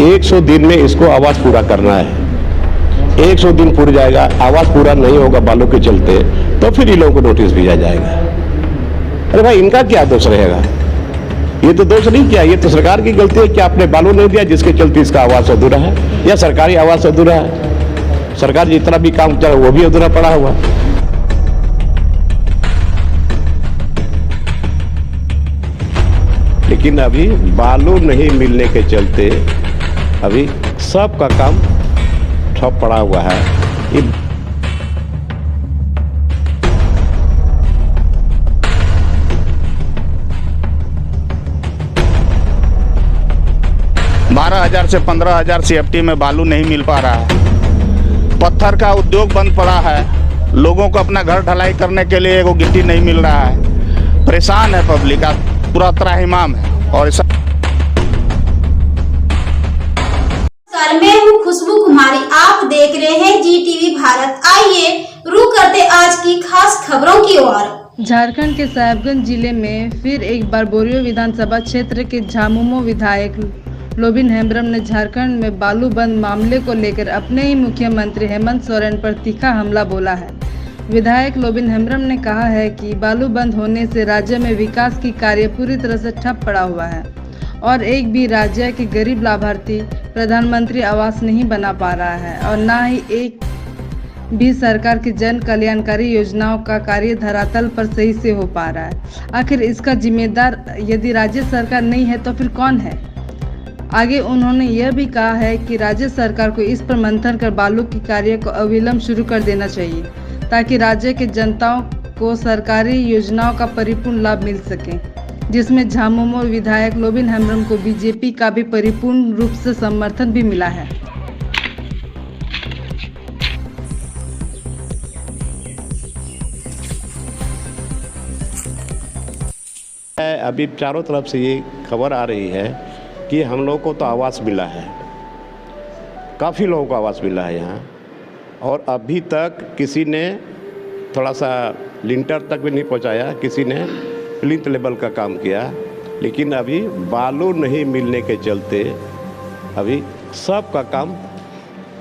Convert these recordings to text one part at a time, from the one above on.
100 दिन में इसको आवास पूरा करना है। 100 दिन पूरा जाएगा, आवास पूरा नहीं होगा बालू के चलते, तो फिर इन लोगों को नोटिस भेजा जाएगा। अरे भाई, इनका क्या दोष रहेगा? ये तो दोष नहीं किया, ये तो सरकार की गलती है कि आपने बालू नहीं दिया, जिसके चलते इसका आवास अधूरा है या सरकारी आवास अधूरा है। सरकार जितना भी काम चला वो भी अधूरा पड़ा हुआ। लेकिन अभी बालू नहीं मिलने के चलते अभी सबका काम ठप पड़ा हुआ है। ये 12,000 से 15,000 CFT में बालू नहीं मिल पा रहा है। पत्थर का उद्योग बंद पड़ा है। लोगों को अपना घर ढलाई करने के लिए वो गिट्टी नहीं मिल रहा है। परेशान है पब्लिक, पूरा त्राहिमाम है। और मैं हूँ खुशबू कुमारी, आप देख रहे हैं GTV भारत। आइए रुक करते आज की खास खबरों की ओर। झारखंड के साहेबगंज जिले में फिर एक बार बोरियो विधानसभा क्षेत्र के झामुमो विधायक लोबिन हेम्ब्रम ने झारखंड में बालू बंद मामले को लेकर अपने ही मुख्यमंत्री हेमंत सोरेन पर तीखा हमला बोला है। विधायक लोबिन हेम्ब्रम ने कहा है कि बालू बंद होने से राज्य में विकास की कार्य पूरी तरह से ठप पड़ा हुआ है और एक भी राज्य के गरीब लाभार्थी प्रधानमंत्री आवास नहीं बना पा रहा है और न ही एक भी सरकार की जन कल्याणकारी योजनाओं का कार्य धरातल पर सही से हो पा रहा है। आखिर इसका जिम्मेदार यदि राज्य सरकार नहीं है तो फिर कौन है? आगे उन्होंने यह भी कहा है कि राज्य सरकार को इस पर मंथन कर बालू की कार्य को अविलंब शुरू कर देना चाहिए ताकि राज्य के जनताओं को सरकारी योजनाओं का परिपूर्ण लाभ मिल सके, जिसमें झामुमो विधायक लोबिन हेम्ब्रम को बीजेपी का भी परिपूर्ण रूप से समर्थन भी मिला है। अभी चारों तरफ से ये खबर आ रही है कि हम लोगों को तो आवास मिला है, काफ़ी लोगों को आवास मिला है यहाँ, और अभी तक किसी ने थोड़ा सा लिंटर तक भी नहीं पहुँचाया, किसी ने प्लिंथ लेवल का काम किया। लेकिन अभी बालू नहीं मिलने के चलते अभी सबका काम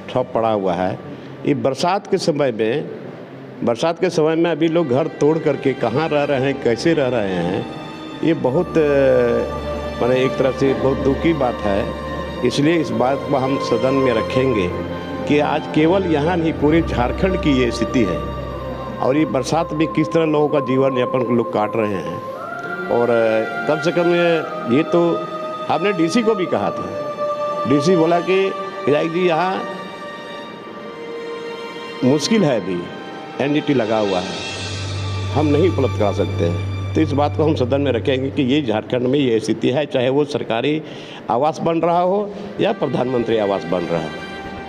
ठप पड़ा हुआ है। ये बरसात के समय में अभी लोग घर तोड़ करके कहाँ रह रहे हैं, कैसे रह रहे हैं, ये बहुत माने एक तरफ से बहुत दुख की बात है। इसलिए इस बात को हम सदन में रखेंगे कि आज केवल यहाँ नहीं पूरे झारखंड की ये स्थिति है और ये बरसात में किस तरह लोगों का जीवन यापन लोग काट रहे हैं। और कम से कम ये तो हमने डीसी को भी कहा था। डीसी बोला कि विधायक जी यहाँ मुश्किल है, अभी NGT लगा हुआ है, हम नहीं उपलब्ध करा सकते हैं। तो इस बात को हम सदन में रखेंगे कि ये झारखंड में ये स्थिति है, चाहे वो सरकारी आवास बन रहा हो या प्रधानमंत्री आवास बन रहा हो।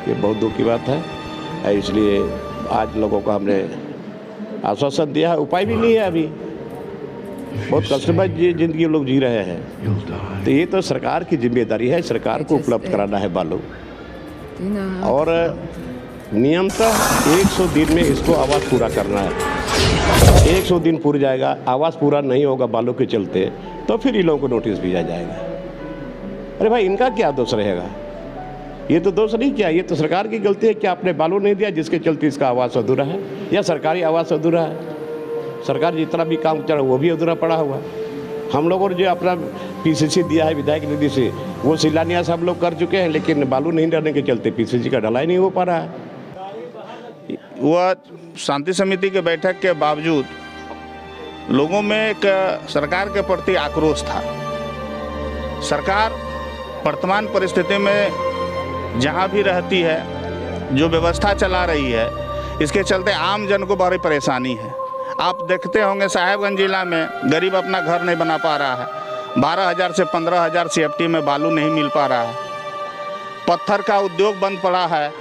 ये बहुत दुख की बात है। इसलिए आज लोगों को हमने आश्वासन दिया है, उपाय भी नहीं है, अभी बहुत कष्टमय जिंदगी लोग जी रहे हैं। तो ये तो सरकार की जिम्मेदारी है, सरकार को उपलब्ध कराना है बालू, और नियमतः 100 दिन में इसको आवास पूरा करना है। 100 दिन पूरा जाएगा, आवास पूरा नहीं होगा बालू के चलते, तो फिर इन लोगों को नोटिस भेजा जाएगा। अरे भाई, इनका क्या दोष रहेगा? ये तो दोष नहीं किया, ये तो सरकार की गलती है कि आपने बालू नहीं दिया, जिसके चलते इसका आवास अधूरा है या सरकारी आवास अधूरा है। सरकार जितना भी काम चला वो भी अधूरा पड़ा हुआ। हम लोगों ने जो अपना PCC दिया है विधायक निधि से, वो शिलान्यास हम लोग कर चुके हैं, लेकिन बालू नहीं रहने के चलते PCC का ढलाई नहीं हो पा रहा है। वह शांति समिति के बैठक के बावजूद लोगों में एक सरकार के प्रति आक्रोश था। सरकार वर्तमान परिस्थिति में जहां भी रहती है, जो व्यवस्था चला रही है, इसके चलते आम जन को बड़ी परेशानी है। आप देखते होंगे साहेबगंज जिला में गरीब अपना घर नहीं बना पा रहा है। 12,000 से 15,000 CFT में बालू नहीं मिल पा रहा है। पत्थर का उद्योग बंद पड़ा है।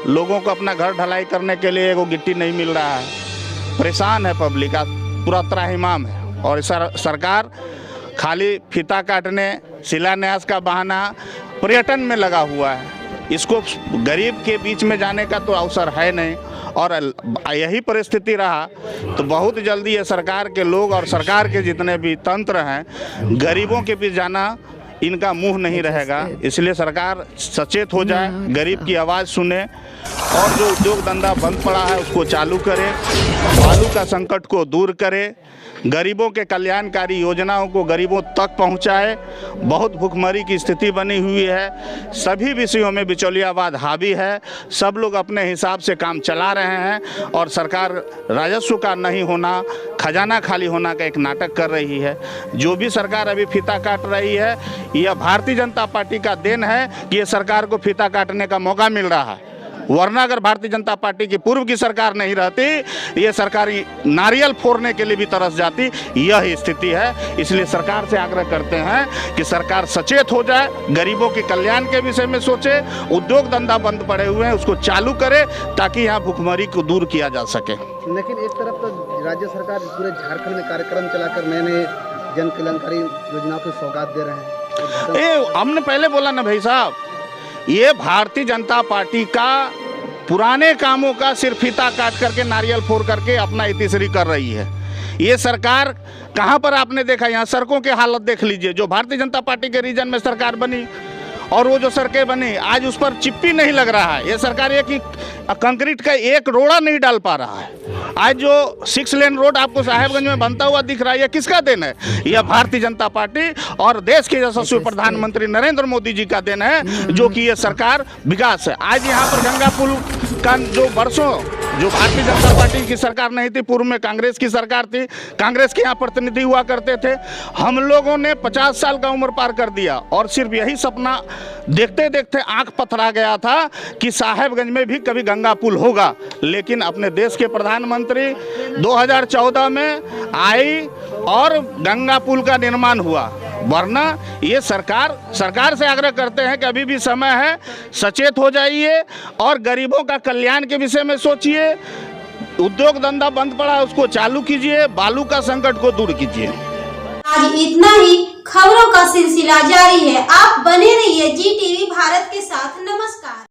लोगों को अपना घर ढलाई करने के लिए वो गिट्टी नहीं मिल रहा है। परेशान है पब्लिक, पूरा त्राहिमाम है। और सरकार खाली फीता काटने, शिलान्यास का बहाना पर्यटन में लगा हुआ है। इसको गरीब के बीच में जाने का तो अवसर है नहीं, और यही परिस्थिति रहा तो बहुत जल्दी ये सरकार के लोग और सरकार के जितने भी तंत्र हैं, गरीबों के बीच जाना इनका मुंह नहीं रहेगा। इसलिए सरकार सचेत हो जाए, गरीब की आवाज़ सुने और जो उद्योग धंधा बंद पड़ा है उसको चालू करे, बालू का संकट को दूर करे, गरीबों के कल्याणकारी योजनाओं को गरीबों तक पहुंचाए। बहुत भुखमरी की स्थिति बनी हुई है, सभी विषयों में बिचौलियावाद हावी है, सब लोग अपने हिसाब से काम चला रहे हैं और सरकार राजस्व का नहीं होना, खजाना खाली होना का एक नाटक कर रही है। जो भी सरकार अभी फीता काट रही है, यह भारतीय जनता पार्टी का देन है कि ये सरकार को फीता काटने का मौका मिल रहा है। वरना अगर भारतीय जनता पार्टी की पूर्व की सरकार नहीं रहती, ये सरकारी नारियल फोड़ने के लिए भी तरस जाती। यह स्थिति है। इसलिए सरकार से आग्रह करते हैं कि सरकार सचेत हो जाए, गरीबों के कल्याण के विषय में सोचे, उद्योग धंधा बंद पड़े हुए हैं उसको चालू करे ताकि यहाँ भुखमरी को दूर किया जा सके। लेकिन एक तरफ तो राज्य सरकार पूरे झारखंड में कार्यक्रम चलाकर नए नए जन कल्याणकारी योजनाओं की सौगात दे रहे हैं। हमने पहले बोला ना भाई साहब, ये भारतीय जनता पार्टी का पुराने कामों का सिर्फ फीता काट करके, नारियल फोड़ करके अपना इतिश्री कर रही है। ये सरकार कहाँ पर आपने देखा, यहाँ सड़कों की हालत देख लीजिए। जो भारतीय जनता पार्टी के रीजन में सरकार बनी और वो जो सड़कें बनी, आज उस पर चिप्पी नहीं लग रहा है। ये सरकार एक ही कंक्रीट का एक रोड़ा नहीं डाल पा रहा है। आज जो 6 लेन रोड आपको साहेबगंज में बनता हुआ दिख रहा है, यह किसका देन है? यह भारतीय जनता पार्टी और देश के यशस्वी प्रधानमंत्री नरेंद्र मोदी जी का देन है, जो कि ये सरकार विकास है। आज यहाँ पर गंगा पुल का जो वर्षों जो भारतीय जनता पार्टी की सरकार नहीं थी, पूर्व में कांग्रेस की सरकार थी, कांग्रेस के यहाँ प्रतिनिधि हुआ करते थे। हम लोगों ने 50 साल का उम्र पार कर दिया और सिर्फ यही सपना देखते देखते आंख पथरा गया था कि साहेबगंज में भी कभी गंगा पुल होगा। लेकिन अपने देश के प्रधानमंत्री 2014 में आई और गंगा पुल का निर्माण हुआ। वरना ये सरकार से आग्रह करते हैं कि अभी भी समय है, सचेत हो जाइए और गरीबों का कल्याण के विषय में सोचिए। उद्योग धंधा बंद पड़ा है उसको चालू कीजिए, बालू का संकट को दूर कीजिए। आज इतना ही, खबरों का सिलसिला जारी है। आप बने रहिए जी टीवी भारत के साथ। नमस्कार।